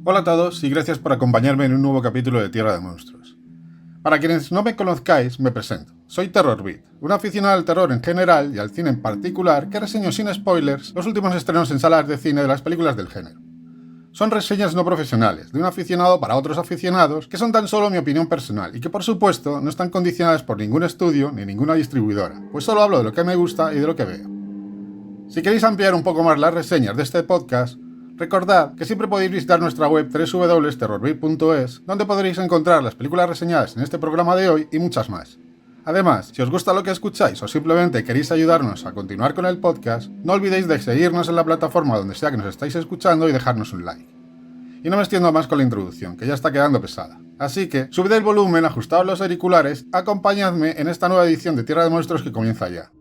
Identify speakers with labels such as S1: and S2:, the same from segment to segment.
S1: Hola a todos y gracias por acompañarme en un nuevo capítulo de Tierra de Monstruos. Para quienes no me conozcáis, me presento. Soy TerrorBeat, un aficionado al terror en general y al cine en particular que reseño sin spoilers los últimos estrenos en salas de cine de las películas del género. Son reseñas no profesionales, de un aficionado para otros aficionados, que son tan solo mi opinión personal y que por supuesto no están condicionadas por ningún estudio ni ninguna distribuidora, pues solo hablo de lo que me gusta y de lo que veo. Si queréis ampliar un poco más las reseñas de este podcast, recordad que siempre podéis visitar nuestra web www.terrorbeat.es, donde podréis encontrar las películas reseñadas en este programa de hoy y muchas más. Además, si os gusta lo que escucháis o simplemente queréis ayudarnos a continuar con el podcast, no olvidéis de seguirnos en la plataforma donde sea que nos estáis escuchando y dejarnos un like. Y no me extiendo más con la introducción, que ya está quedando pesada. Así que, subid el volumen, ajustaos los auriculares, acompañadme en esta nueva edición de Tierra de Monstruos que comienza ya.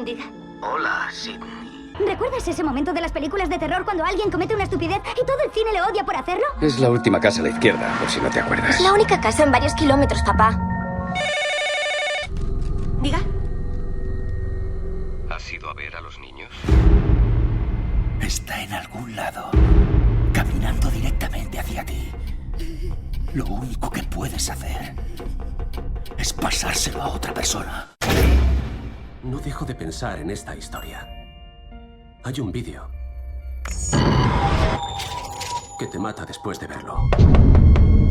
S2: Diga.
S3: Hola, Sidney.
S2: ¿Recuerdas ese momento de las películas de terror cuando alguien comete una estupidez y todo el cine le odia por hacerlo?
S3: Es la última casa a la izquierda, por si no te acuerdas.
S4: Es la única casa en varios kilómetros, papá.
S2: Diga.
S3: ¿Has ido a ver a los niños?
S5: Está en algún lado, caminando directamente hacia ti. Lo único que puedes hacer es pasárselo a otra persona.
S6: No dejo de pensar en esta historia. Hay un vídeo que te mata después de verlo.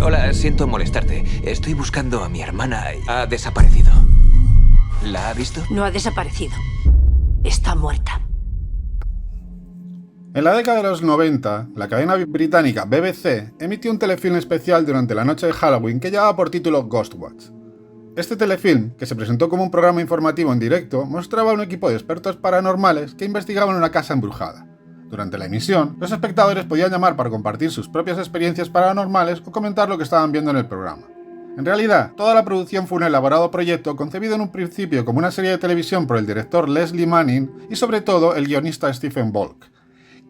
S7: Hola, siento molestarte. Estoy buscando a mi hermana. Ha desaparecido. ¿La ha visto?
S4: No ha desaparecido. Está muerta.
S1: En la década de los 90, la cadena británica BBC emitió un telefilm especial durante la noche de Halloween que llevaba por título Ghostwatch. Este telefilm, que se presentó como un programa informativo en directo, mostraba a un equipo de expertos paranormales que investigaban una casa embrujada. Durante la emisión, los espectadores podían llamar para compartir sus propias experiencias paranormales o comentar lo que estaban viendo en el programa. En realidad, toda la producción fue un elaborado proyecto concebido en un principio como una serie de televisión por el director Leslie Manning y sobre todo el guionista Stephen Volk,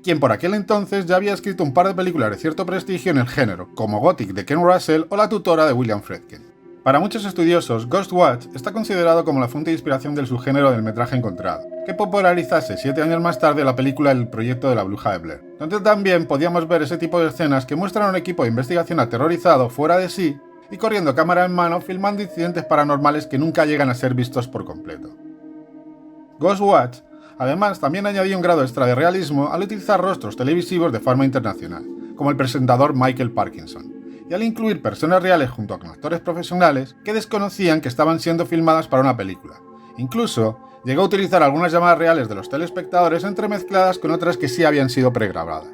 S1: quien por aquel entonces ya había escrito un par de películas de cierto prestigio en el género, como Gothic de Ken Russell o La tutora de William Friedkin. Para muchos estudiosos, Ghostwatch está considerado como la fuente de inspiración del subgénero del metraje encontrado, que popularizase 7 años más tarde la película El proyecto de la bruja de Blair, donde también podíamos ver ese tipo de escenas que muestran a un equipo de investigación aterrorizado fuera de sí y corriendo cámara en mano filmando incidentes paranormales que nunca llegan a ser vistos por completo. Ghostwatch, además, también añadió un grado extra de realismo al utilizar rostros televisivos de forma internacional, como el presentador Michael Parkinson, y al incluir personas reales junto con actores profesionales que desconocían que estaban siendo filmadas para una película. Incluso llegó a utilizar algunas llamadas reales de los telespectadores entremezcladas con otras que sí habían sido pregrabadas.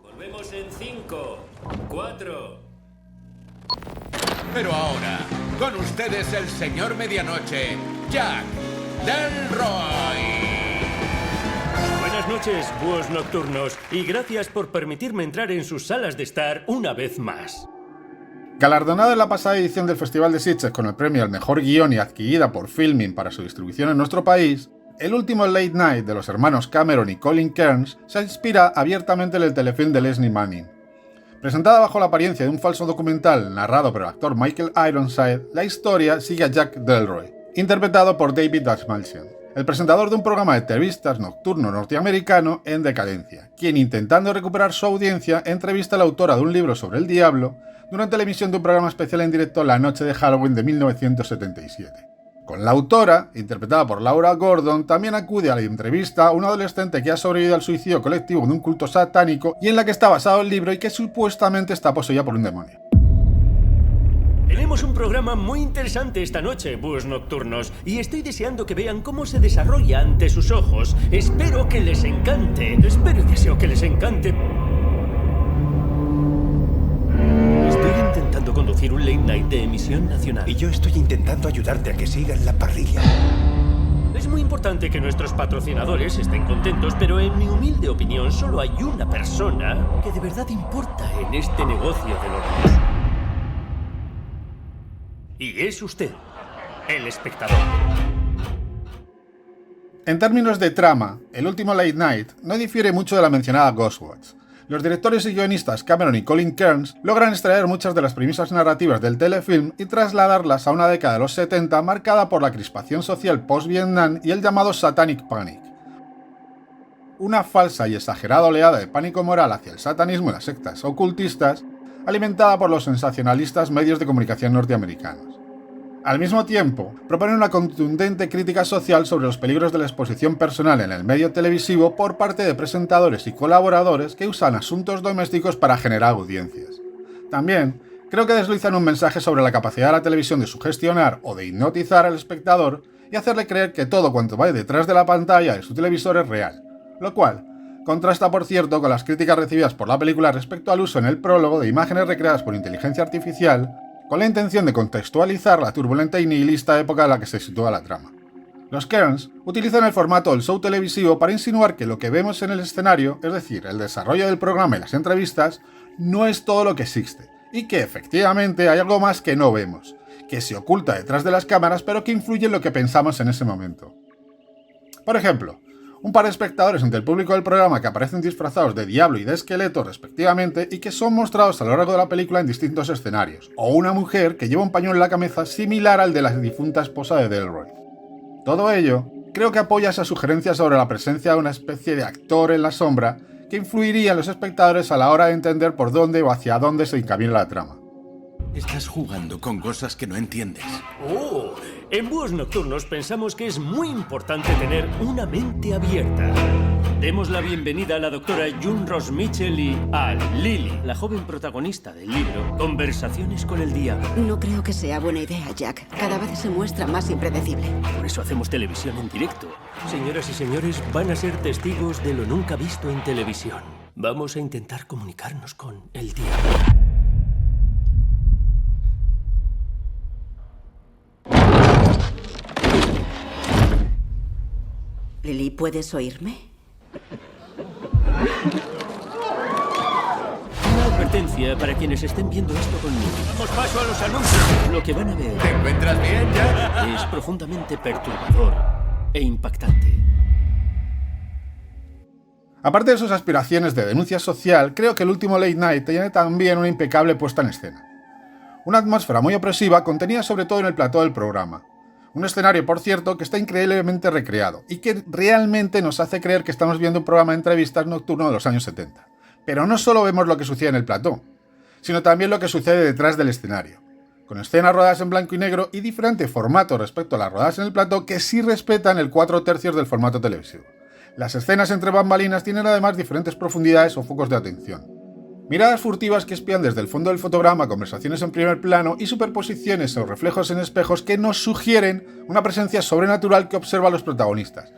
S8: Volvemos en 5, 4...
S9: Pero ahora, con ustedes el señor Medianoche, Jack Delroy.
S8: Buenas noches, búhos nocturnos, y gracias por permitirme entrar en sus salas de estar una vez más.
S1: Galardonado en la pasada edición del Festival de Sitges con el premio al mejor guión y adquirida por Filmin para su distribución en nuestro país, el último Late Night de los hermanos Cameron y Colin Kearns se inspira abiertamente en el telefilm de Leslie Manning. Presentada bajo la apariencia de un falso documental narrado por el actor Michael Ironside, la historia sigue a Jack Delroy, interpretado por David Dastmalchian, el presentador de un programa de entrevistas nocturno norteamericano en decadencia, quien, intentando recuperar su audiencia, entrevista a la autora de un libro sobre el diablo durante la emisión de un programa especial en directo la noche de Halloween de 1977. Con la autora, interpretada por Laura Gordon, también acude a la entrevista una adolescente que ha sobrevivido al suicidio colectivo de un culto satánico y en la que está basado el libro y que supuestamente está poseída por un demonio.
S8: Tenemos un programa muy interesante esta noche, búhos nocturnos, y estoy deseando que vean cómo se desarrolla ante sus ojos. Espero que les encante. Espero y deseo que les encante. Estoy intentando conducir un late night de emisión nacional.
S5: Y yo estoy intentando ayudarte a que siga en la parrilla.
S8: Es muy importante que nuestros patrocinadores estén contentos, pero en mi humilde opinión solo hay una persona que de verdad importa en este negocio del horror. Y es usted, el espectador.
S1: En términos de trama, el último Late Night no difiere mucho de la mencionada Ghostwatch. Los directores y guionistas Cameron y Colin Kearns logran extraer muchas de las premisas narrativas del telefilm y trasladarlas a una década de los 70 marcada por la crispación social post-Vietnam y el llamado Satanic Panic. Una falsa y exagerada oleada de pánico moral hacia el satanismo y las sectas ocultistas, alimentada por los sensacionalistas medios de comunicación norteamericanos. Al mismo tiempo, propone una contundente crítica social sobre los peligros de la exposición personal en el medio televisivo por parte de presentadores y colaboradores que usan asuntos domésticos para generar audiencias. También, creo que deslizan un mensaje sobre la capacidad de la televisión de sugestionar o de hipnotizar al espectador y hacerle creer que todo cuanto va detrás de la pantalla de su televisor es real, lo cual contrasta, por cierto, con las críticas recibidas por la película respecto al uso en el prólogo de imágenes recreadas por inteligencia artificial con la intención de contextualizar la turbulenta y nihilista época en la que se sitúa la trama. Los Kearns utilizan el formato del show televisivo para insinuar que lo que vemos en el escenario, es decir, el desarrollo del programa y las entrevistas, no es todo lo que existe, y que efectivamente hay algo más que no vemos, que se oculta detrás de las cámaras pero que influye en lo que pensamos en ese momento. Por ejemplo, un par de espectadores entre el público del programa que aparecen disfrazados de diablo y de esqueleto respectivamente y que son mostrados a lo largo de la película en distintos escenarios, o una mujer que lleva un pañuelo en la cabeza similar al de la difunta esposa de Delroy. Todo ello creo que apoya esa sugerencia sobre la presencia de una especie de actor en la sombra que influiría en los espectadores a la hora de entender por dónde o hacia dónde se encamina la trama.
S9: Estás jugando con cosas que no entiendes.
S8: Oh, en Búhos Nocturnos pensamos que es muy importante tener una mente abierta. Demos la bienvenida a la doctora June Ross Mitchell y a Lily, la joven protagonista del libro Conversaciones con el Diablo.
S10: No creo que sea buena idea, Jack. Cada vez se muestra más impredecible.
S8: Por eso hacemos televisión en directo. Señoras y señores, van a ser testigos de lo nunca visto en televisión. Vamos a intentar comunicarnos con el diablo.
S10: Lily, ¿puedes oírme?
S8: Una advertencia para quienes estén viendo esto conmigo. Damos paso a los anuncios. Lo que van a ver
S9: ¿Te encuentras bien, Jack?
S8: es profundamente perturbador e impactante.
S1: Aparte de sus aspiraciones de denuncia social, creo que el último Late Night tiene también una impecable puesta en escena. Una atmósfera muy opresiva contenida sobre todo en el plató del programa. Un escenario, por cierto, que está increíblemente recreado y que realmente nos hace creer que estamos viendo un programa de entrevistas nocturno de los años 70. Pero no solo vemos lo que sucede en el plató, sino también lo que sucede detrás del escenario, con escenas rodadas en blanco y negro y diferente formato respecto a las rodadas en el plató que sí respetan el 4/3 del formato televisivo. Las escenas entre bambalinas tienen además diferentes profundidades o focos de atención. Miradas furtivas que espían desde el fondo del fotograma, conversaciones en primer plano y superposiciones o reflejos en espejos que nos sugieren una presencia sobrenatural que observa a los protagonistas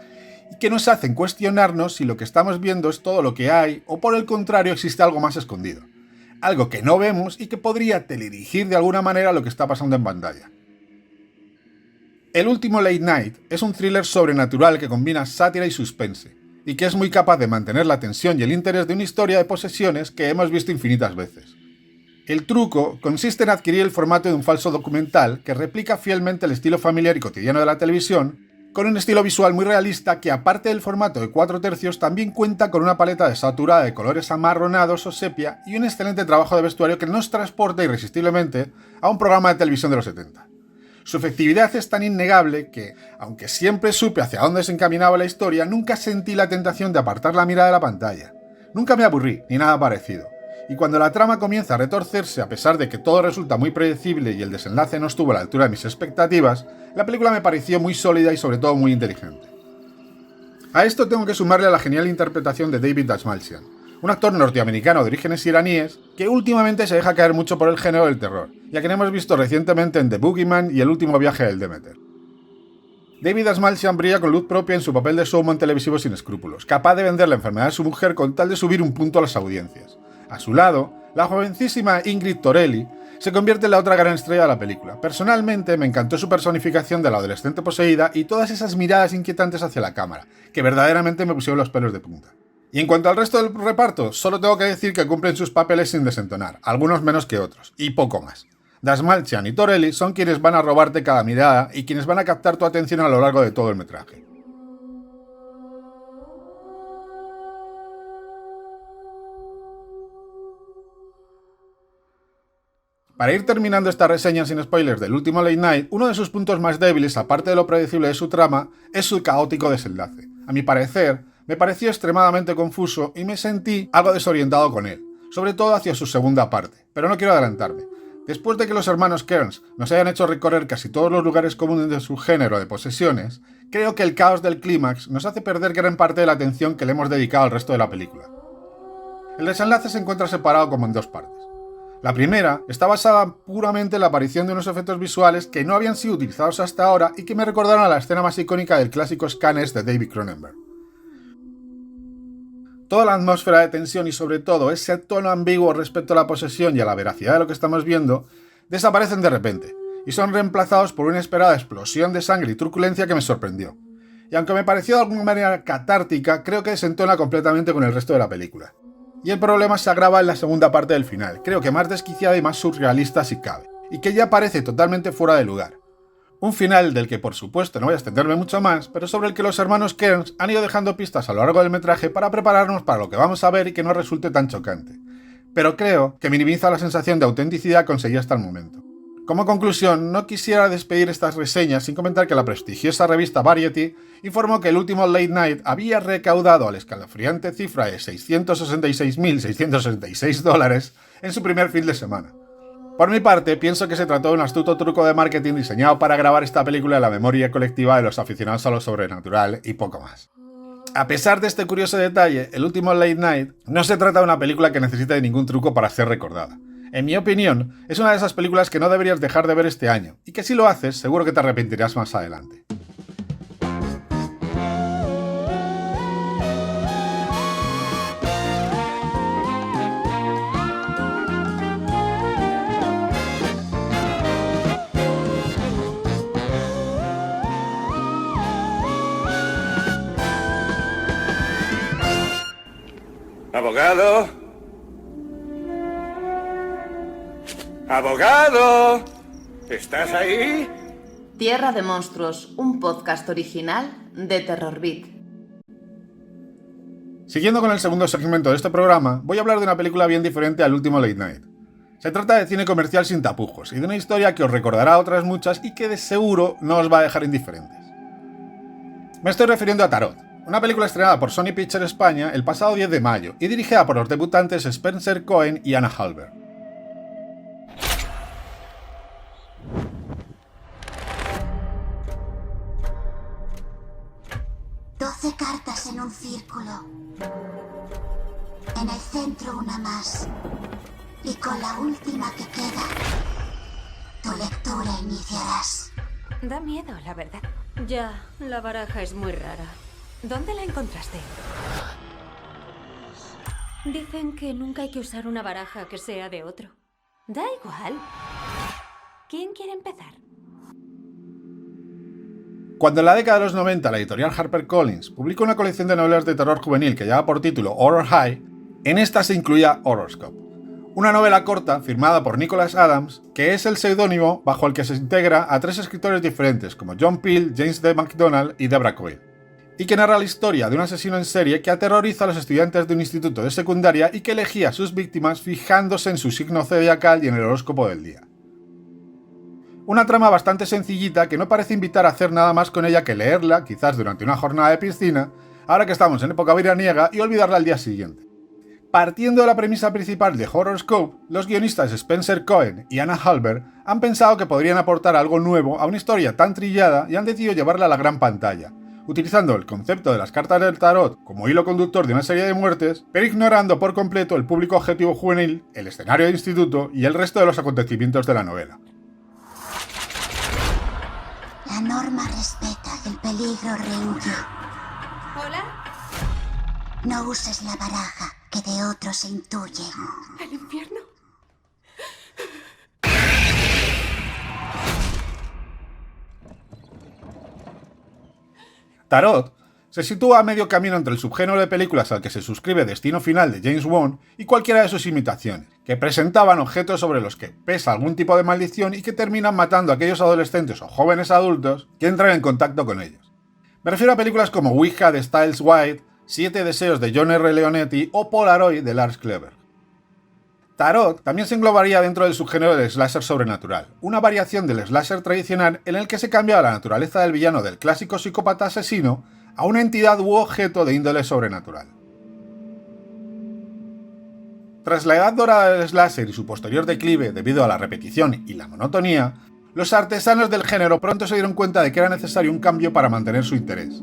S1: y que nos hacen cuestionarnos si lo que estamos viendo es todo lo que hay o por el contrario existe algo más escondido, algo que no vemos y que podría teledirigir de alguna manera lo que está pasando en pantalla. El último Late Night es un thriller sobrenatural que combina sátira y suspense, y que es muy capaz de mantener la tensión y el interés de una historia de posesiones que hemos visto infinitas veces. El truco consiste en adquirir el formato de un falso documental que replica fielmente el estilo familiar y cotidiano de la televisión, con un estilo visual muy realista que, aparte del formato de 4/3, también cuenta con una paleta desaturada de colores amarronados o sepia y un excelente trabajo de vestuario que nos transporta irresistiblemente a un programa de televisión de los 70. Su efectividad es tan innegable que, aunque siempre supe hacia dónde se encaminaba la historia, nunca sentí la tentación de apartar la mirada de la pantalla. Nunca me aburrí, ni nada parecido. Y cuando la trama comienza a retorcerse, a pesar de que todo resulta muy predecible y el desenlace no estuvo a la altura de mis expectativas, la película me pareció muy sólida y sobre todo muy inteligente. A esto tengo que sumarle a la genial interpretación de David Dastmalchian, un actor norteamericano de orígenes iraníes que últimamente se deja caer mucho por el género del terror, ya que lo hemos visto recientemente en The Boogeyman y El último viaje del Demeter. David Dastmalchian brilla con luz propia en su papel de showman televisivo sin escrúpulos, capaz de vender la enfermedad de su mujer con tal de subir un punto a las audiencias. A su lado, la jovencísima Ingrid Torelli se convierte en la otra gran estrella de la película. Personalmente me encantó su personificación de la adolescente poseída y todas esas miradas inquietantes hacia la cámara, que verdaderamente me pusieron los pelos de punta. Y en cuanto al resto del reparto, solo tengo que decir que cumplen sus papeles sin desentonar, algunos menos que otros, y poco más. Dastmalchian y Torelli son quienes van a robarte cada mirada y quienes van a captar tu atención a lo largo de todo el metraje. Para ir terminando esta reseña sin spoilers del último Late Night, uno de sus puntos más débiles, aparte de lo predecible de su trama, es su caótico desenlace. A mi parecer, me pareció extremadamente confuso y me sentí algo desorientado con él, sobre todo hacia su segunda parte, pero no quiero adelantarme. Después de que los hermanos Kearns nos hayan hecho recorrer casi todos los lugares comunes de su género de posesiones, creo que el caos del clímax nos hace perder gran parte de la atención que le hemos dedicado al resto de la película. El desenlace se encuentra separado como en dos partes. La primera está basada puramente en la aparición de unos efectos visuales que no habían sido utilizados hasta ahora y que me recordaron a la escena más icónica del clásico Scanners de David Cronenberg. Toda la atmósfera de tensión y sobre todo ese tono ambiguo respecto a la posesión y a la veracidad de lo que estamos viendo, desaparecen de repente y son reemplazados por una inesperada explosión de sangre y truculencia que me sorprendió. Y aunque me pareció de alguna manera catártica, creo que desentona completamente con el resto de la película. Y el problema se agrava en la segunda parte del final, creo que más desquiciada y más surrealista si cabe, y que ya parece totalmente fuera de lugar. Un final del que por supuesto no voy a extenderme mucho más, pero sobre el que los hermanos Kearns han ido dejando pistas a lo largo del metraje para prepararnos para lo que vamos a ver y que no resulte tan chocante. Pero creo que minimiza la sensación de autenticidad conseguida hasta el momento. Como conclusión, no quisiera despedir estas reseñas sin comentar que la prestigiosa revista Variety informó que el último Late Night había recaudado la escalofriante cifra de $666.666 en su primer fin de semana. Por mi parte, pienso que se trató de un astuto truco de marketing diseñado para grabar esta película en la memoria colectiva de los aficionados a lo sobrenatural y poco más. A pesar de este curioso detalle, el último Late Night no se trata de una película que necesite de ningún truco para ser recordada. En mi opinión, es una de esas películas que no deberías dejar de ver este año, y que si lo haces, seguro que te arrepentirás más adelante.
S9: ¡Abogado! ¡Abogado! ¿Estás ahí?
S11: Tierra de Monstruos, un podcast original de Terror Beat.
S1: Siguiendo con el segundo segmento de este programa, voy a hablar de una película bien diferente al último Late Night. Se trata de cine comercial sin tapujos y de una historia que os recordará a otras muchas y que de seguro no os va a dejar indiferentes. Me estoy refiriendo a Tarot, una película estrenada por Sony Pictures España el pasado 10 de mayo y dirigida por los debutantes Spencer Cohen y Anna Halber.
S2: Cartas en un círculo. En el centro una más. Y con la última que queda, tu lectura iniciarás.
S4: Da miedo, la verdad. Ya, la baraja es muy rara. ¿Dónde la encontraste? Dicen que nunca hay que usar una baraja que sea de otro. Da igual. ¿Quién quiere empezar?
S1: Cuando en la década de los 90 la editorial HarperCollins publicó una colección de novelas de terror juvenil que llevaba por título Horror High, en esta se incluía Horoscope, una novela corta firmada por Nicholas Adams, que es el seudónimo bajo el que se integra a tres escritores diferentes como John Peel, James D. McDonald y Deborah Coyle, y que narra la historia de un asesino en serie que aterroriza a los estudiantes de un instituto de secundaria y que elegía a sus víctimas fijándose en su signo zodiacal y en el horóscopo del día. Una trama bastante sencillita que no parece invitar a hacer nada más con ella que leerla, quizás durante una jornada de piscina, ahora que estamos en época veraniega, y olvidarla al día siguiente. Partiendo de la premisa principal de Horoscope, los guionistas Spencer Cohen y Anna Halber han pensado que podrían aportar algo nuevo a una historia tan trillada y han decidido llevarla a la gran pantalla, utilizando el concepto de las cartas del tarot como hilo conductor de una serie de muertes, pero ignorando por completo el público objetivo juvenil, el escenario de instituto y el resto de los acontecimientos de la novela.
S2: La norma respeta y el peligro rehuye.
S4: ¿Hola?
S2: No uses la baraja que de otros se intuye.
S4: ¿El infierno?
S1: Tarot se sitúa a medio camino entre el subgénero de películas al que se suscribe Destino Final de James Wan y cualquiera de sus imitaciones, que presentaban objetos sobre los que pesa algún tipo de maldición y que terminan matando a aquellos adolescentes o jóvenes adultos que entran en contacto con ellos. Me refiero a películas como Ouija de Styles White, 7 deseos de John R. Leonetti o Polaroid de Lars Kleber. Tarot también se englobaría dentro del subgénero del slasher sobrenatural, una variación del slasher tradicional en el que se cambia la naturaleza del villano del clásico psicópata asesino a una entidad u objeto de índole sobrenatural. Tras la edad dorada del slasher y su posterior declive debido a la repetición y la monotonía, los artesanos del género pronto se dieron cuenta de que era necesario un cambio para mantener su interés.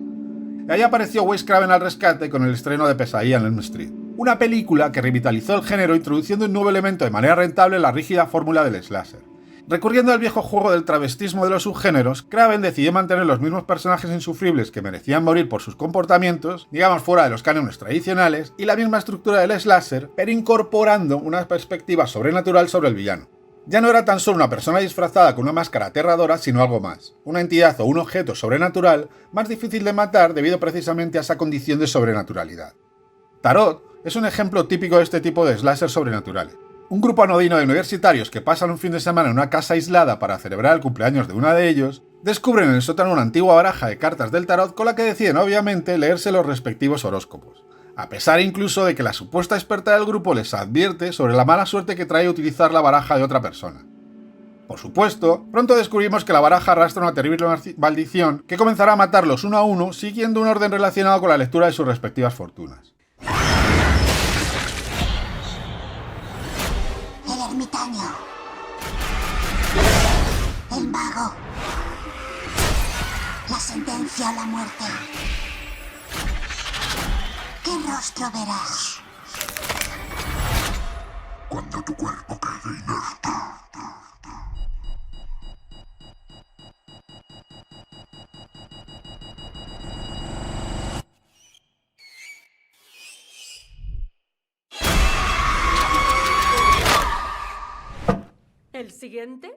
S1: Y ahí apareció Wes Craven al rescate con el estreno de Pesadilla en Elm Street, una película que revitalizó el género introduciendo un nuevo elemento de manera rentable en la rígida fórmula del slasher. Recurriendo al viejo juego del travestismo de los subgéneros, Craven decidió mantener los mismos personajes insufribles que merecían morir por sus comportamientos, digamos fuera de los cánones tradicionales, y la misma estructura del slasher, pero incorporando una perspectiva sobrenatural sobre el villano. Ya no era tan solo una persona disfrazada con una máscara aterradora, sino algo más, una entidad o un objeto sobrenatural más difícil de matar debido precisamente a esa condición de sobrenaturalidad. Tarot es un ejemplo típico de este tipo de slasher sobrenaturales. Un grupo anodino de universitarios que pasan un fin de semana en una casa aislada para celebrar el cumpleaños de uno de ellos, descubren en el sótano una antigua baraja de cartas del tarot con la que deciden obviamente leerse los respectivos horóscopos, a pesar incluso de que la supuesta experta del grupo les advierte sobre la mala suerte que trae utilizar la baraja de otra persona. Por supuesto, pronto descubrimos que la baraja arrastra una terrible maldición que comenzará a matarlos uno a uno siguiendo un orden relacionado con la lectura de sus respectivas fortunas.
S2: El ermitaño. El mago. La sentencia o la muerte. ¿Qué rostro verás?
S12: Cuando tu cuerpo quede inerte.
S4: ¿El siguiente?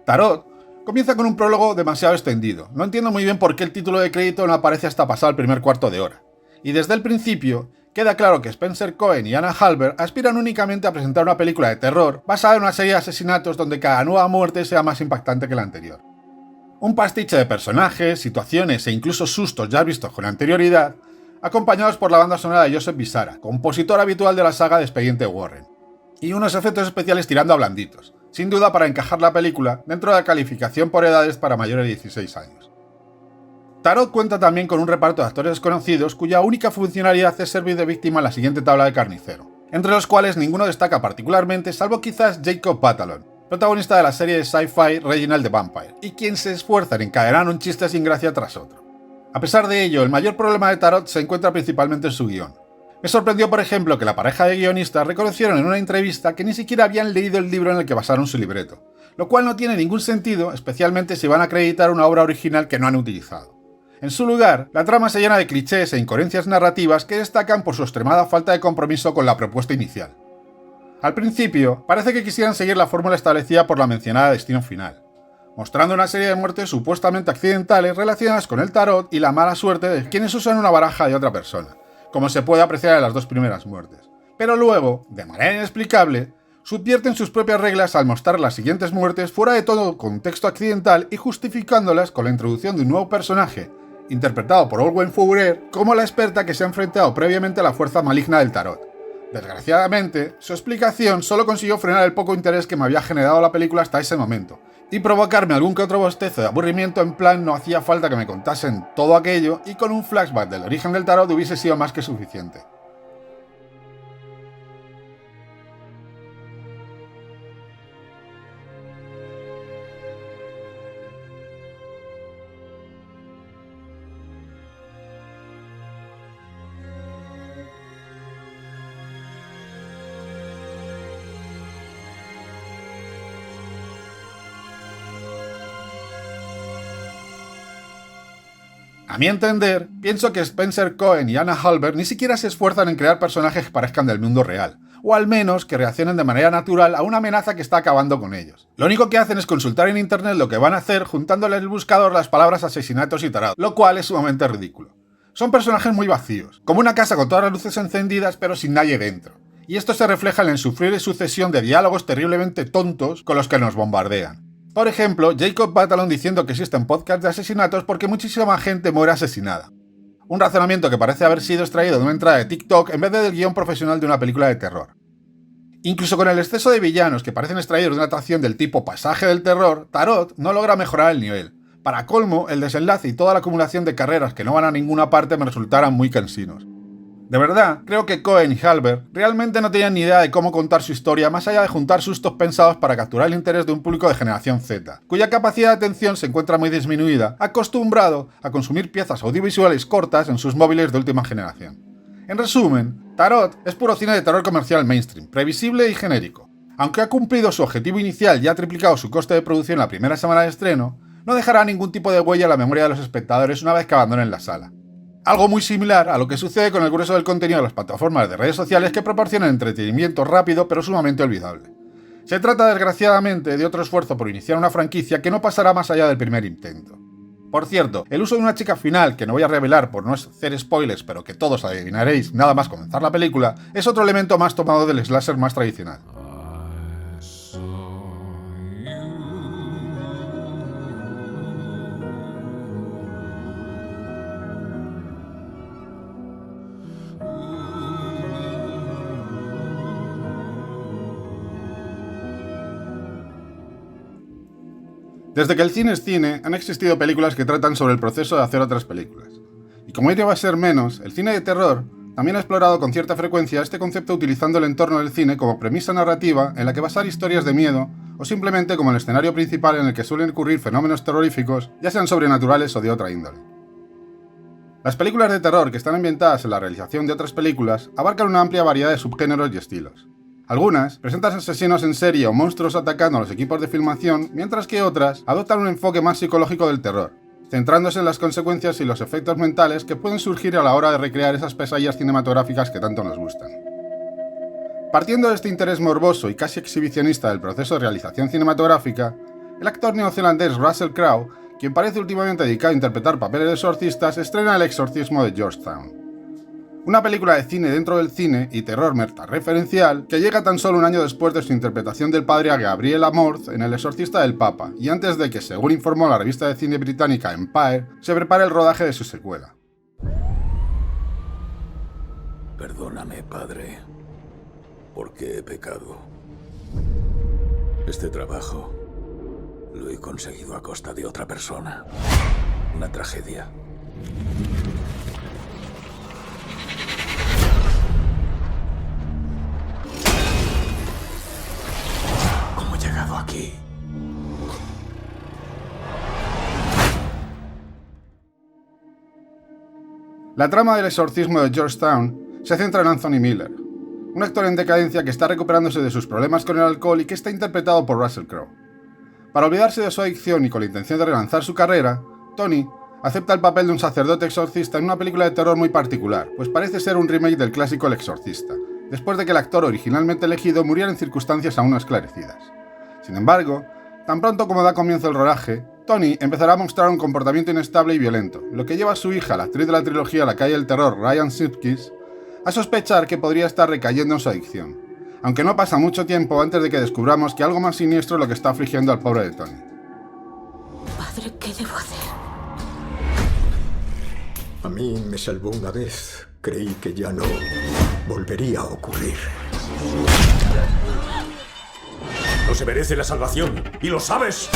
S1: Tarot comienza con un prólogo demasiado extendido. No entiendo muy bien por qué el título de crédito no aparece hasta pasado el primer cuarto de hora. Y desde el principio, queda claro que Spencer Cohen y Anna Halbert aspiran únicamente a presentar una película de terror basada en una serie de asesinatos donde cada nueva muerte sea más impactante que la anterior. Un pastiche de personajes, situaciones e incluso sustos ya vistos con anterioridad, acompañados por la banda sonora de Joseph Bizarra, compositor habitual de la saga de Expediente Warren, y unos efectos especiales tirando a blanditos, sin duda para encajar la película dentro de la calificación por edades para mayores de 16 años. Tarot cuenta también con un reparto de actores desconocidos cuya única funcionalidad es servir de víctima en la siguiente tabla de carnicero, entre los cuales ninguno destaca particularmente salvo quizás Jacob Batalon, protagonista de la serie de sci-fi Reginald the Vampire, y quien se esfuerza en encadenar un chiste sin gracia tras otro. A pesar de ello, el mayor problema de Tarot se encuentra principalmente en su guión. Me sorprendió, por ejemplo, que la pareja de guionistas reconocieron en una entrevista que ni siquiera habían leído el libro en el que basaron su libreto, lo cual no tiene ningún sentido, especialmente si van a acreditar una obra original que no han utilizado. En su lugar, la trama se llena de clichés e incoherencias narrativas que destacan por su extremada falta de compromiso con la propuesta inicial. Al principio, parece que quisieran seguir la fórmula establecida por la mencionada Destino Final, mostrando una serie de muertes supuestamente accidentales relacionadas con el tarot y la mala suerte de quienes usan una baraja de otra persona, como se puede apreciar en las dos primeras muertes. Pero luego, de manera inexplicable, subvierten sus propias reglas al mostrar las siguientes muertes fuera de todo contexto accidental y justificándolas con la introducción de un nuevo personaje, interpretado por Olwen Fourer, como la experta que se ha enfrentado previamente a la fuerza maligna del tarot. Desgraciadamente, su explicación solo consiguió frenar el poco interés que me había generado la película hasta ese momento, y provocarme algún que otro bostezo de aburrimiento en plan no hacía falta que me contasen todo aquello y con un flashback del origen del tarot hubiese sido más que suficiente. A mi entender, pienso que Spencer Cohen y Anna Halbert ni siquiera se esfuerzan en crear personajes que parezcan del mundo real, o al menos que reaccionen de manera natural a una amenaza que está acabando con ellos. Lo único que hacen es consultar en internet lo que van a hacer juntándole en el buscador las palabras asesinatos y tarados, lo cual es sumamente ridículo. Son personajes muy vacíos, como una casa con todas las luces encendidas pero sin nadie dentro. Y esto se refleja en la insufrible sucesión de diálogos terriblemente tontos con los que nos bombardean. Por ejemplo, Jacob Batalon diciendo que existen podcasts de asesinatos porque muchísima gente muere asesinada. Un razonamiento que parece haber sido extraído de una entrada de TikTok en vez del guión profesional de una película de terror. Incluso con el exceso de villanos que parecen extraídos de una atracción del tipo pasaje del terror, Tarot no logra mejorar el nivel. Para colmo, el desenlace y toda la acumulación de carreras que no van a ninguna parte me resultaran muy cansinos. De verdad, creo que Cohen y Halbert realmente no tenían ni idea de cómo contar su historia más allá de juntar sustos pensados para capturar el interés de un público de generación Z, cuya capacidad de atención se encuentra muy disminuida, acostumbrado a consumir piezas audiovisuales cortas en sus móviles de última generación. En resumen, Tarot es puro cine de terror comercial mainstream, previsible y genérico. Aunque ha cumplido su objetivo inicial y ha triplicado su coste de producción la primera semana de estreno, no dejará ningún tipo de huella en la memoria de los espectadores una vez que abandonen la sala. Algo muy similar a lo que sucede con el grueso del contenido de las plataformas de redes sociales que proporcionan entretenimiento rápido pero sumamente olvidable. Se trata desgraciadamente de otro esfuerzo por iniciar una franquicia que no pasará más allá del primer intento. Por cierto, el uso de una chica final, que no voy a revelar por no hacer spoilers pero que todos adivinaréis nada más comenzar la película, es otro elemento más tomado del slasher más tradicional. Desde que el cine es cine, han existido películas que tratan sobre el proceso de hacer otras películas. Y como ello va a ser menos, el cine de terror también ha explorado con cierta frecuencia este concepto utilizando el entorno del cine como premisa narrativa en la que basar historias de miedo, o simplemente como el escenario principal en el que suelen ocurrir fenómenos terroríficos, ya sean sobrenaturales o de otra índole. Las películas de terror que están ambientadas en la realización de otras películas abarcan una amplia variedad de subgéneros y estilos. Algunas presentan asesinos en serie o monstruos atacando a los equipos de filmación, mientras que otras adoptan un enfoque más psicológico del terror, centrándose en las consecuencias y los efectos mentales que pueden surgir a la hora de recrear esas pesadillas cinematográficas que tanto nos gustan. Partiendo de este interés morboso y casi exhibicionista del proceso de realización cinematográfica, el actor neozelandés Russell Crowe, quien parece últimamente dedicado a interpretar papeles de exorcistas, estrena El exorcismo de Georgetown. Una película de cine dentro del cine y terror metareferencial que llega tan solo un año después de su interpretación del padre a Gabriel Amorth en El exorcista del Papa, y antes de que, según informó la revista de cine británica Empire, se prepare el rodaje de su secuela.
S5: Perdóname, padre, porque he pecado. Este trabajo lo he conseguido a costa de otra persona. Una tragedia. ¿Cómo he llegado aquí?
S1: La trama del exorcismo de Georgetown se centra en Anthony Miller, un actor en decadencia que está recuperándose de sus problemas con el alcohol y que está interpretado por Russell Crowe. Para olvidarse de su adicción y con la intención de relanzar su carrera, Tony acepta el papel de un sacerdote exorcista en una película de terror muy particular, pues parece ser un remake del clásico El exorcista, después de que el actor originalmente elegido muriera en circunstancias aún no esclarecidas. Sin embargo, tan pronto como da comienzo el rodaje, Tony empezará a mostrar un comportamiento inestable y violento, lo que lleva a su hija, la actriz de la trilogía La calle del terror, Ryan Sipkis, a sospechar que podría estar recayendo en su adicción, aunque no pasa mucho tiempo antes de que descubramos que algo más siniestro es lo que está afligiendo al pobre de Tony.
S10: Padre, ¿qué debo hacer?
S13: A mí me salvó una vez. Creí que ya no volvería a ocurrir.
S5: No se merece la salvación, y lo sabes.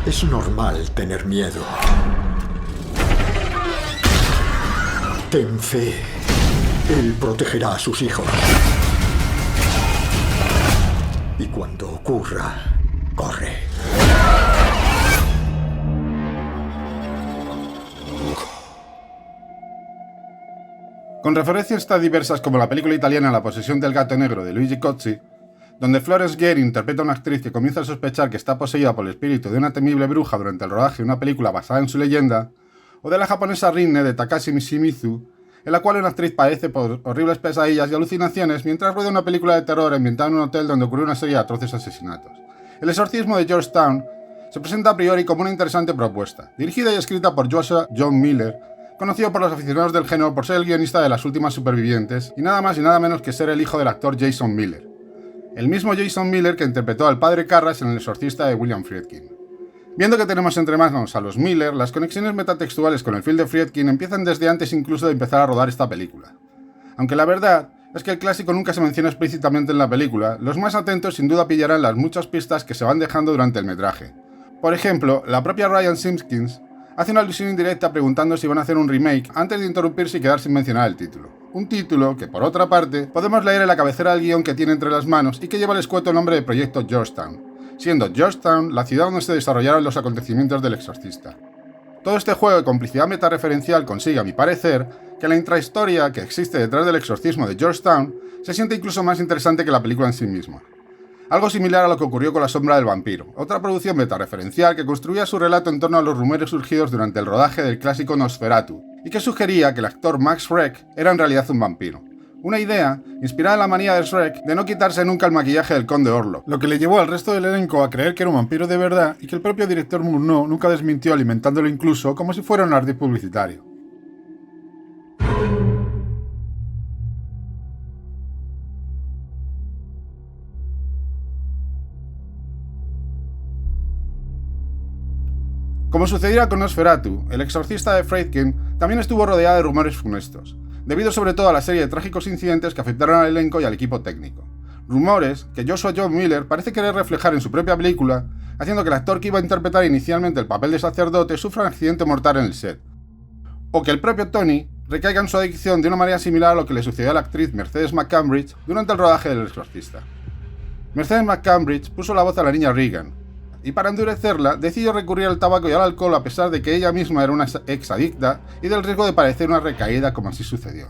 S13: Es normal tener miedo. Ten fe. Él protegerá a sus hijos. Y cuando ocurra, corre.
S1: Con referencias tan diversas como la película italiana La posesión del gato negro de Luigi Cozzi, donde Florence Gere interpreta a una actriz que comienza a sospechar que está poseída por el espíritu de una temible bruja durante el rodaje de una película basada en su leyenda, o de la japonesa Rinne de Takashi Shimizu, en la cual una actriz padece por horribles pesadillas y alucinaciones mientras rueda una película de terror ambientada en un hotel donde ocurrió una serie de atroces asesinatos. El exorcismo de Georgetown se presenta a priori como una interesante propuesta, dirigida y escrita por Joshua John Miller, conocido por los aficionados del género por ser el guionista de Las últimas supervivientes y nada más y nada menos que ser el hijo del actor Jason Miller. El mismo Jason Miller que interpretó al padre Carras en El exorcista de William Friedkin. Viendo que tenemos entre manos a los Miller, las conexiones metatextuales con el film de Friedkin empiezan desde antes incluso de empezar a rodar esta película. Aunque la verdad es que el clásico nunca se menciona explícitamente en la película, los más atentos sin duda pillarán las muchas pistas que se van dejando durante el metraje. Por ejemplo, la propia Ryan Simpkins hace una alusión indirecta preguntando si van a hacer un remake antes de interrumpirse y quedar sin mencionar el título. Un título que, por otra parte, podemos leer en la cabecera del guión que tiene entre las manos y que lleva el escueto nombre de Proyecto Georgetown, siendo Georgetown la ciudad donde se desarrollaron los acontecimientos del exorcista. Todo este juego de complicidad metareferencial consigue, a mi parecer, que la intrahistoria que existe detrás del exorcismo de Georgetown se siente incluso más interesante que la película en sí misma. Algo similar a lo que ocurrió con La sombra del vampiro, otra producción metareferencial que construía su relato en torno a los rumores surgidos durante el rodaje del clásico Nosferatu, y que sugería que el actor Max Schreck era en realidad un vampiro. Una idea inspirada en la manía de Schreck de no quitarse nunca el maquillaje del conde Orlok, lo que le llevó al resto del elenco a creer que era un vampiro de verdad y que el propio director Murnau nunca desmintió, alimentándolo incluso como si fuera un ardid publicitario. Como sucediera con Nosferatu, El exorcista de Friedkin también estuvo rodeada de rumores funestos, debido sobre todo a la serie de trágicos incidentes que afectaron al elenco y al equipo técnico. Rumores que Joshua John Miller parece querer reflejar en su propia película, haciendo que el actor que iba a interpretar inicialmente el papel de sacerdote sufra un accidente mortal en el set. O que el propio Tony recaiga en su adicción de una manera similar a lo que le sucedió a la actriz Mercedes McCambridge durante el rodaje del exorcista. Mercedes McCambridge puso la voz a la niña Regan, y para endurecerla decidió recurrir al tabaco y al alcohol a pesar de que ella misma era una exadicta y del riesgo de padecer una recaída como así sucedió.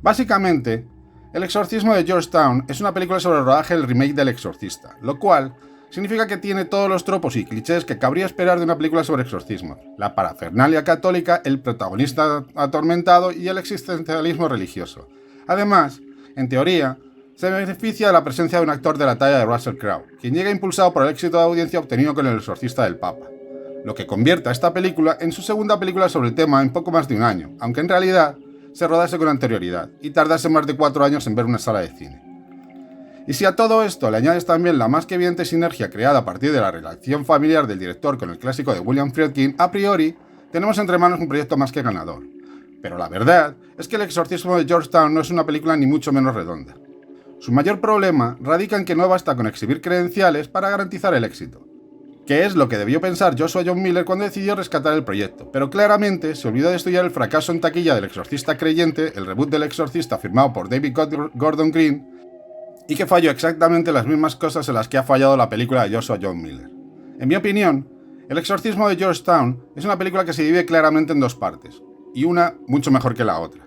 S1: Básicamente, El exorcismo de Georgetown es una película sobre el rodaje del remake del Exorcista, lo cual significa que tiene todos los tropos y clichés que cabría esperar de una película sobre exorcismos: la parafernalia católica, el protagonista atormentado y el existencialismo religioso. Además, en teoría, se beneficia de la presencia de un actor de la talla de Russell Crowe, quien llega impulsado por el éxito de audiencia obtenido con El exorcista del Papa, lo que convierte a esta película en su segunda película sobre el tema en poco más de un año, aunque en realidad se rodase con anterioridad y tardase más de 4 años en ver una sala de cine. Y si a todo esto le añades también la más que evidente sinergia creada a partir de la relación familiar del director con el clásico de William Friedkin, a priori tenemos entre manos un proyecto más que ganador. Pero la verdad es que El exorcismo de Georgetown no es una película ni mucho menos redonda. Su mayor problema radica en que no basta con exhibir credenciales para garantizar el éxito, que es lo que debió pensar Joshua John Miller cuando decidió rescatar el proyecto, pero claramente se olvidó de estudiar el fracaso en taquilla del Exorcista Creyente, el reboot del Exorcista firmado por David Gordon Green, y que falló exactamente las mismas cosas en las que ha fallado la película de Joshua John Miller. En mi opinión, El exorcismo de Georgetown es una película que se divide claramente en dos partes, y una mucho mejor que la otra.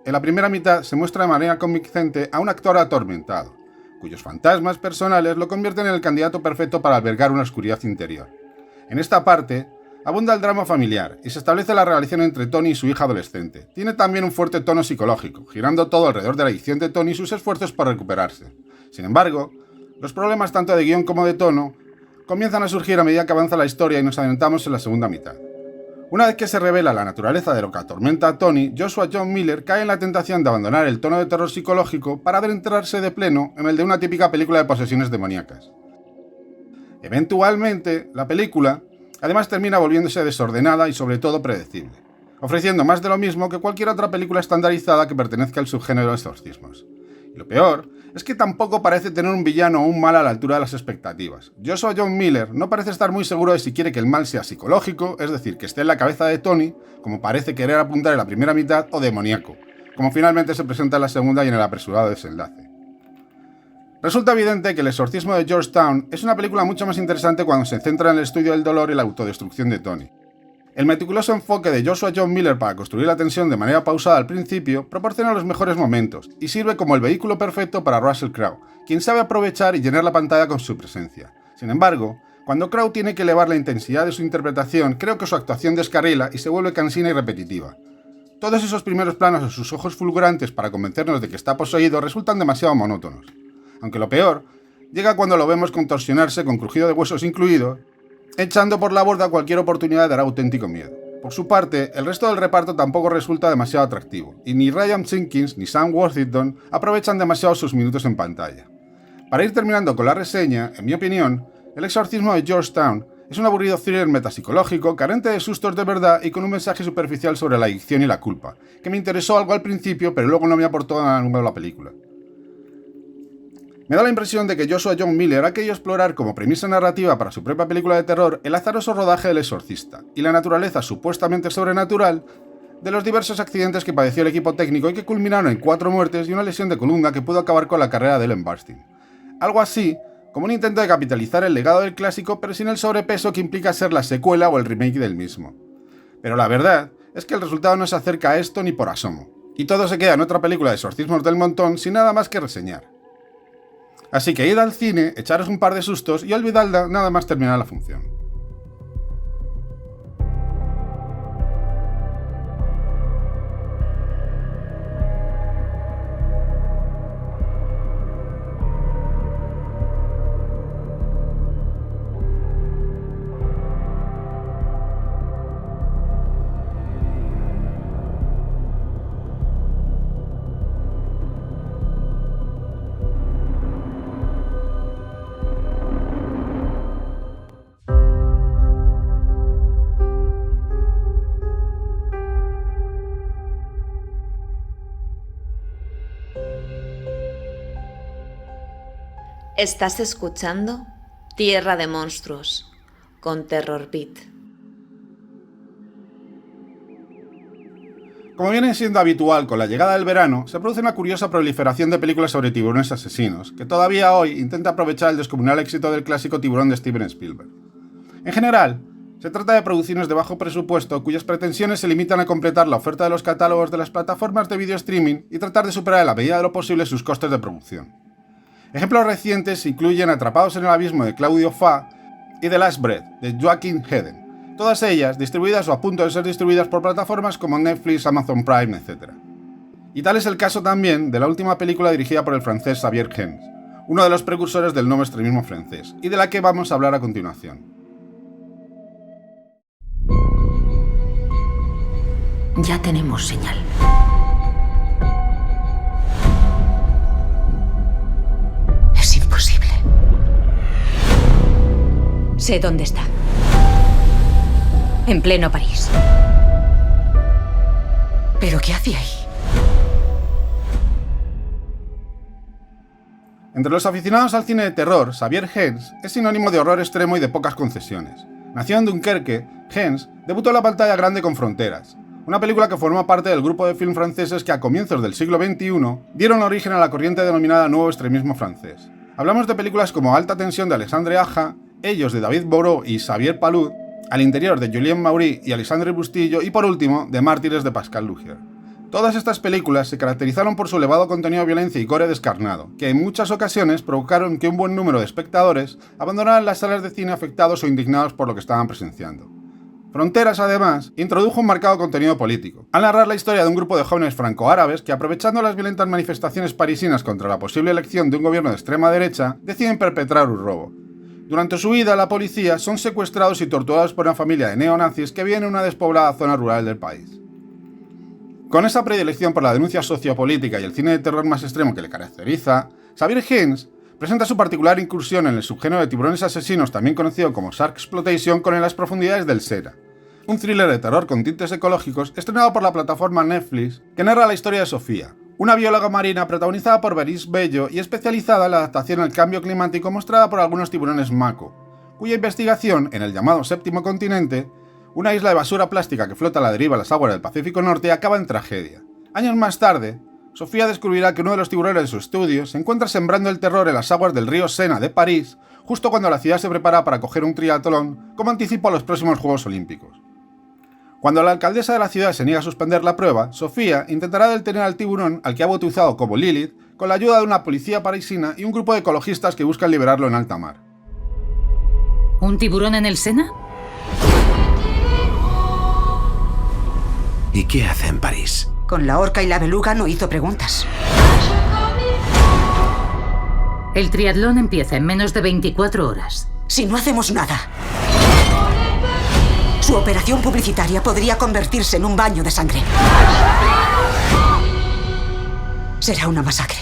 S1: En la primera mitad se muestra de manera convincente a un actor atormentado, cuyos fantasmas personales lo convierten en el candidato perfecto para albergar una oscuridad interior. En esta parte, abunda el drama familiar y se establece la relación entre Tony y su hija adolescente. Tiene también un fuerte tono psicológico, girando todo alrededor de la adicción de Tony y sus esfuerzos por recuperarse. Sin embargo, los problemas tanto de guión como de tono comienzan a surgir a medida que avanza la historia y nos adentramos en la segunda mitad. Una vez que se revela la naturaleza de lo que atormenta a Tony, Joshua John Miller cae en la tentación de abandonar el tono de terror psicológico para adentrarse de pleno en el de una típica película de posesiones demoníacas. Eventualmente, la película además termina volviéndose desordenada y sobre todo predecible, ofreciendo más de lo mismo que cualquier otra película estandarizada que pertenezca al subgénero de exorcismos. Y lo peor es que tampoco parece tener un villano o un mal a la altura de las expectativas. Joshua John Miller no parece estar muy seguro de si quiere que el mal sea psicológico, es decir, que esté en la cabeza de Tony, como parece querer apuntar en la primera mitad, o demoníaco, como finalmente se presenta en la segunda y en el apresurado desenlace. Resulta evidente que El exorcismo de Georgetown es una película mucho más interesante cuando se centra en el estudio del dolor y la autodestrucción de Tony. El meticuloso enfoque de Joshua John Miller para construir la tensión de manera pausada al principio proporciona los mejores momentos y sirve como el vehículo perfecto para Russell Crowe, quien sabe aprovechar y llenar la pantalla con su presencia. Sin embargo, cuando Crowe tiene que elevar la intensidad de su interpretación, creo que su actuación descarrila y se vuelve cansina y repetitiva. Todos esos primeros planos de sus ojos fulgurantes para convencernos de que está poseído resultan demasiado monótonos. Aunque lo peor llega cuando lo vemos contorsionarse con crujido de huesos incluido, echando por la borda cualquier oportunidad de dar auténtico miedo. Por su parte, el resto del reparto tampoco resulta demasiado atractivo, y ni Ryan Jenkins ni Sam Worthington aprovechan demasiado sus minutos en pantalla. Para ir terminando con la reseña, en mi opinión, El exorcismo de Georgetown es un aburrido thriller metapsicológico, carente de sustos de verdad y con un mensaje superficial sobre la adicción y la culpa, que me interesó algo al principio, pero luego no me aportó nada nuevo a la película. Me da la impresión de que Joshua John Miller ha querido explorar como premisa narrativa para su propia película de terror el azaroso rodaje del exorcista y la naturaleza supuestamente sobrenatural de los diversos accidentes que padeció el equipo técnico y que culminaron en 4 muertes y una lesión de columna que pudo acabar con la carrera de Ellen Burstyn. Algo así como un intento de capitalizar el legado del clásico pero sin el sobrepeso que implica ser la secuela o el remake del mismo. Pero la verdad es que el resultado no se acerca a esto ni por asomo, y todo se queda en otra película de exorcismos del montón sin nada más que reseñar. Así que id al cine, echaros un par de sustos y olvidadla nada más terminar la función.
S11: Estás escuchando Tierra de Monstruos con Terror Beat.
S1: Como viene siendo habitual con la llegada del verano, se produce una curiosa proliferación de películas sobre tiburones asesinos, que todavía hoy intenta aprovechar el descomunal éxito del clásico Tiburón de Steven Spielberg. En general, se trata de producciones de bajo presupuesto cuyas pretensiones se limitan a completar la oferta de los catálogos de las plataformas de video streaming y tratar de superar en la medida de lo posible sus costes de producción. Ejemplos recientes incluyen Atrapados en el abismo de Claudio Fa y The Last Breath de Joaquin Heden, todas ellas distribuidas o a punto de ser distribuidas por plataformas como Netflix, Amazon Prime, etc. Y tal es el caso también de la última película dirigida por el francés Xavier Gens, uno de los precursores del nuevo extremismo francés, y de la que vamos a hablar a continuación.
S4: Ya tenemos señal. Es imposible. Sé dónde está. En pleno París. ¿Pero qué hace ahí?
S1: Entre los aficionados al cine de terror, Xavier Gens es sinónimo de horror extremo y de pocas concesiones. Nacido en Dunkerque, Gens debutó en la pantalla grande con Fronteras, una película que forma parte del grupo de film franceses que a comienzos del siglo XXI dieron origen a la corriente denominada Nuevo Extremismo francés. Hablamos de películas como Alta Tensión de Alexandre Aja, Ellos de David Moreau y Xavier Palud, Al Interior de Julien Maury y Alexandre Bustillo y por último, de Mártires de Pascal Lugier. Todas estas películas se caracterizaron por su elevado contenido de violencia y gore descarnado, que en muchas ocasiones provocaron que un buen número de espectadores abandonaran las salas de cine afectados o indignados por lo que estaban presenciando. Fronteras, además, introdujo un marcado contenido político, al narrar la historia de un grupo de jóvenes franco-árabes que, aprovechando las violentas manifestaciones parisinas contra la posible elección de un gobierno de extrema derecha, deciden perpetrar un robo. Durante su huida a la policía, son secuestrados y torturados por una familia de neonazis que viven en una despoblada zona rural del país. Con esa predilección por la denuncia sociopolítica y el cine de terror más extremo que le caracteriza, Xavier Gens presenta su particular incursión en el subgénero de tiburones asesinos, también conocido como Sharksploitation, con En las profundidades del Sena, un thriller de terror con tintes ecológicos estrenado por la plataforma Netflix que narra la historia de Sofía, una bióloga marina protagonizada por Beris Bello y especializada en la adaptación al cambio climático mostrada por algunos tiburones mako, cuya investigación en el llamado Séptimo Continente, una isla de basura plástica que flota a la deriva en las aguas del Pacífico Norte, acaba en tragedia. Años más tarde, Sofía descubrirá que uno de los tiburones de su estudio se encuentra sembrando el terror en las aguas del río Sena de París, justo cuando la ciudad se prepara para acoger un triatlón como anticipo a los próximos Juegos Olímpicos. Cuando la alcaldesa de la ciudad se niega a suspender la prueba, Sofía intentará detener al tiburón, al que ha bautizado como Lilith, con la ayuda de una policía parisina y un grupo de ecologistas que buscan liberarlo en alta mar.
S14: ¿Un tiburón en el Sena?
S3: ¿Y qué hace en París?
S15: Con la orca y la beluga no hizo preguntas.
S14: El triatlón empieza en menos de 24 horas.
S15: Si no hacemos nada, su operación publicitaria podría convertirse en un baño de sangre. Será una masacre.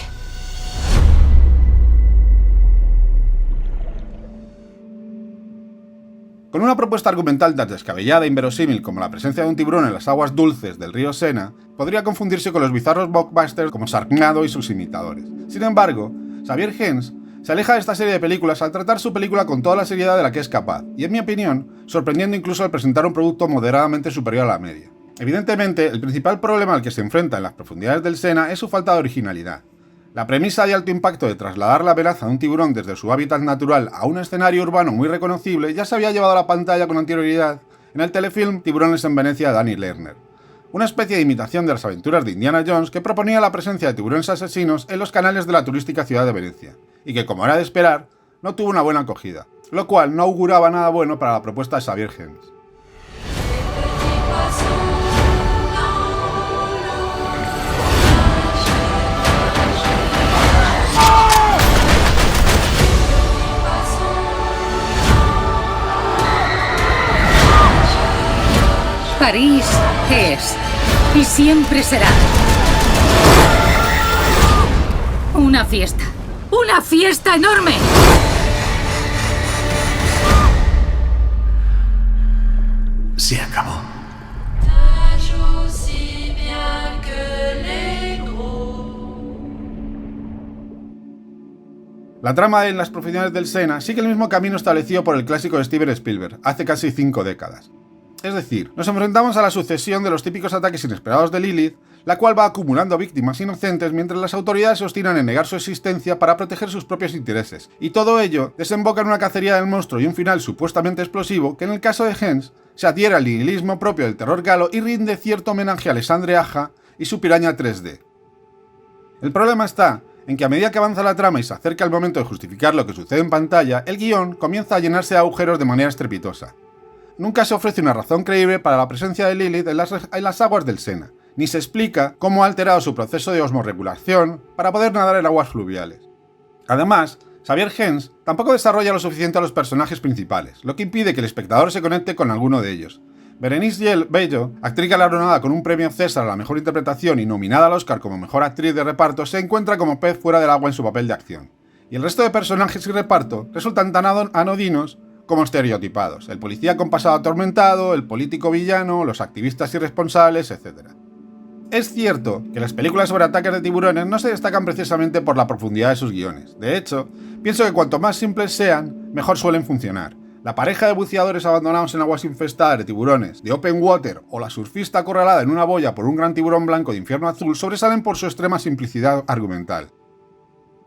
S1: Con una propuesta argumental tan descabellada e inverosímil como la presencia de un tiburón en las aguas dulces del río Sena, podría confundirse con los bizarros blockbusters como Sharknado y sus imitadores. Sin embargo, Xavier Gens se aleja de esta serie de películas al tratar su película con toda la seriedad de la que es capaz, y en mi opinión, sorprendiendo incluso al presentar un producto moderadamente superior a la media. Evidentemente, el principal problema al que se enfrenta en las profundidades del Sena es su falta de originalidad. La premisa de alto impacto de trasladar la amenaza de un tiburón desde su hábitat natural a un escenario urbano muy reconocible ya se había llevado a la pantalla con anterioridad en el telefilm Tiburones en Venecia de Danny Lerner, una especie de imitación de las aventuras de Indiana Jones que proponía la presencia de tiburones asesinos en los canales de la turística ciudad de Venecia, y que, como era de esperar, no tuvo una buena acogida, lo cual no auguraba nada bueno para la propuesta de Xavier Gens.
S14: París es y siempre será una fiesta. ¡Una fiesta enorme!
S3: Se acabó.
S1: La trama en las profundidades del Sena sigue el mismo camino establecido por el clásico de Steven Spielberg, hace casi 5 décadas. Es decir, nos enfrentamos a la sucesión de los típicos ataques inesperados de Lilith, la cual va acumulando víctimas inocentes mientras las autoridades se obstinan en negar su existencia para proteger sus propios intereses, y todo ello desemboca en una cacería del monstruo y un final supuestamente explosivo que en el caso de Gens se adhiere al nihilismo propio del terror galo y rinde cierto homenaje a Alexandre Aja y su piraña 3D. El problema está en que a medida que avanza la trama y se acerca el momento de justificar lo que sucede en pantalla, el guión comienza a llenarse de agujeros de manera estrepitosa. Nunca se ofrece una razón creíble para la presencia de Lilith en las aguas del Sena, ni se explica cómo ha alterado su proceso de osmorregulación para poder nadar en aguas fluviales. Además, Xavier Gens tampoco desarrolla lo suficiente a los personajes principales, lo que impide que el espectador se conecte con alguno de ellos. Berenice Bello, actriz galardonada con un premio César a la mejor interpretación y nominada al Oscar como mejor actriz de reparto, se encuentra como pez fuera del agua en su papel de acción. Y el resto de personajes y reparto resultan tan anodinos como estereotipados: el policía con pasado atormentado, el político villano, los activistas irresponsables, etc. Es cierto que las películas sobre ataques de tiburones no se destacan precisamente por la profundidad de sus guiones. De hecho, pienso que cuanto más simples sean, mejor suelen funcionar. La pareja de buceadores abandonados en aguas infestadas de tiburones de Open Water o la surfista acorralada en una boya por un gran tiburón blanco de infierno azul sobresalen por su extrema simplicidad argumental.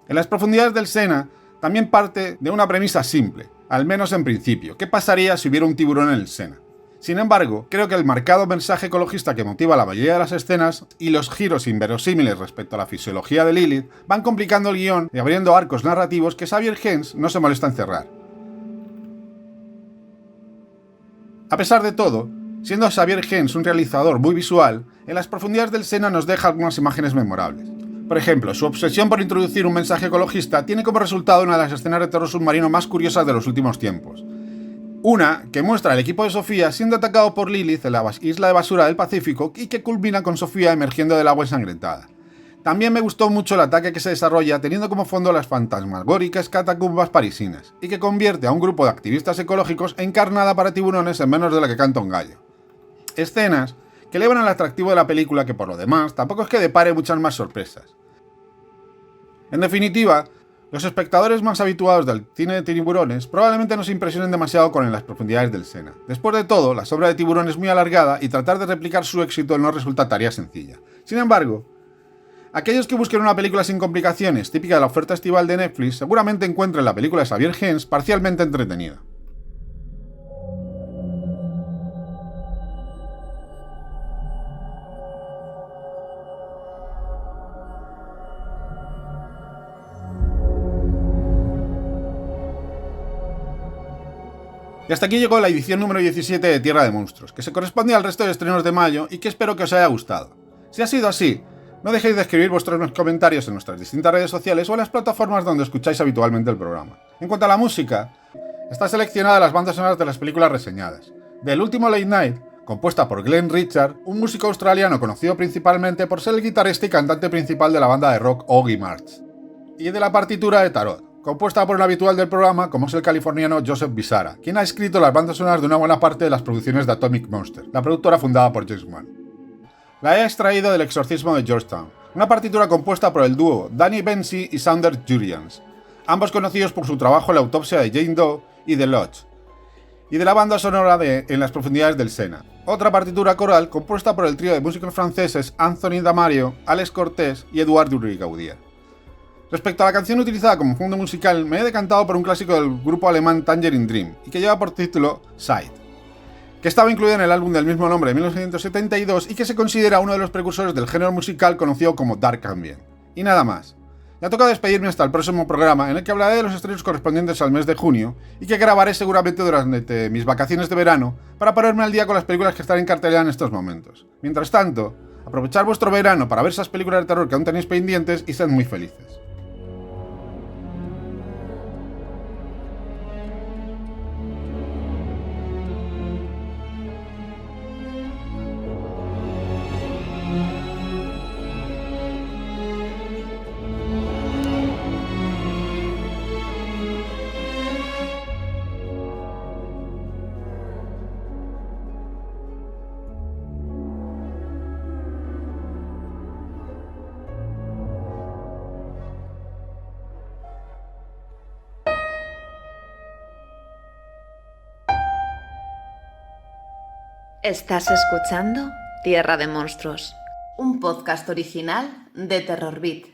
S1: En las profundidades del Sena también parte de una premisa simple, al menos en principio: ¿qué pasaría si hubiera un tiburón en el Sena? Sin embargo, creo que el marcado mensaje ecologista que motiva la mayoría de las escenas y los giros inverosímiles respecto a la fisiología de Lilith van complicando el guión y abriendo arcos narrativos que Xavier Gens no se molesta en cerrar. A pesar de todo, siendo Xavier Gens un realizador muy visual, en las profundidades del Sena nos deja algunas imágenes memorables. Por ejemplo, su obsesión por introducir un mensaje ecologista tiene como resultado una de las escenas de terror submarino más curiosas de los últimos tiempos. Una que muestra al equipo de Sofía siendo atacado por Lilith en la isla de basura del Pacífico y que culmina con Sofía emergiendo del agua ensangrentada. También me gustó mucho el ataque que se desarrolla teniendo como fondo las fantasmagóricas catacumbas parisinas y que convierte a un grupo de activistas ecológicos en carnada para tiburones en menos de la que canta un gallo. Escenas que elevan el atractivo de la película, que por lo demás tampoco es que depare muchas más sorpresas. En definitiva, los espectadores más habituados del cine de tiburones probablemente no se impresionen demasiado con En las profundidades del Sena. Después de todo, la obra de tiburón es muy alargada y tratar de replicar su éxito no resulta tarea sencilla. Sin embargo, aquellos que busquen una película sin complicaciones, típica de la oferta estival de Netflix, seguramente encuentren la película de Xavier Gens parcialmente entretenida. Y hasta aquí llegó la edición número 17 de Tierra de Monstruos, que se corresponde al resto de estrenos de mayo y que espero que os haya gustado. Si ha sido así, no dejéis de escribir vuestros comentarios en nuestras distintas redes sociales o en las plataformas donde escucháis habitualmente el programa. En cuanto a la música, está seleccionada las bandas sonoras de las películas reseñadas. Del último Late Night, compuesta por Glenn Richard, un músico australiano conocido principalmente por ser el guitarrista y cantante principal de la banda de rock Oggy March. Y de la partitura de Tarot, compuesta por un habitual del programa como es el californiano Joseph Bizarra, quien ha escrito las bandas sonoras de una buena parte de las producciones de Atomic Monster, la productora fundada por James Wan. La he extraído del Exorcismo de Georgetown, una partitura compuesta por el dúo Danny Bensi y Sander Jurians, ambos conocidos por su trabajo en la autopsia de Jane Doe y The Lodge, y de la banda sonora de En las profundidades del Sena, otra partitura coral compuesta por el trío de músicos franceses Anthony Damario, Alex Cortés y Edouard Dury-Gaudier. Respecto a la canción utilizada como fondo musical, me he decantado por un clásico del grupo alemán Tangerine Dream, y que lleva por título Side, que estaba incluida en el álbum del mismo nombre de 1972 y que se considera uno de los precursores del género musical conocido como Dark Ambient. Y nada más. Ya toca despedirme hasta el próximo programa, en el que hablaré de los estrenos correspondientes al mes de junio, y que grabaré seguramente durante mis vacaciones de verano, para ponerme al día con las películas que están en cartelera en estos momentos. Mientras tanto, aprovechad vuestro verano para ver esas películas de terror que aún tenéis pendientes y sed muy felices.
S11: Estás escuchando Tierra de Monstruos, un podcast original de Terror Beat.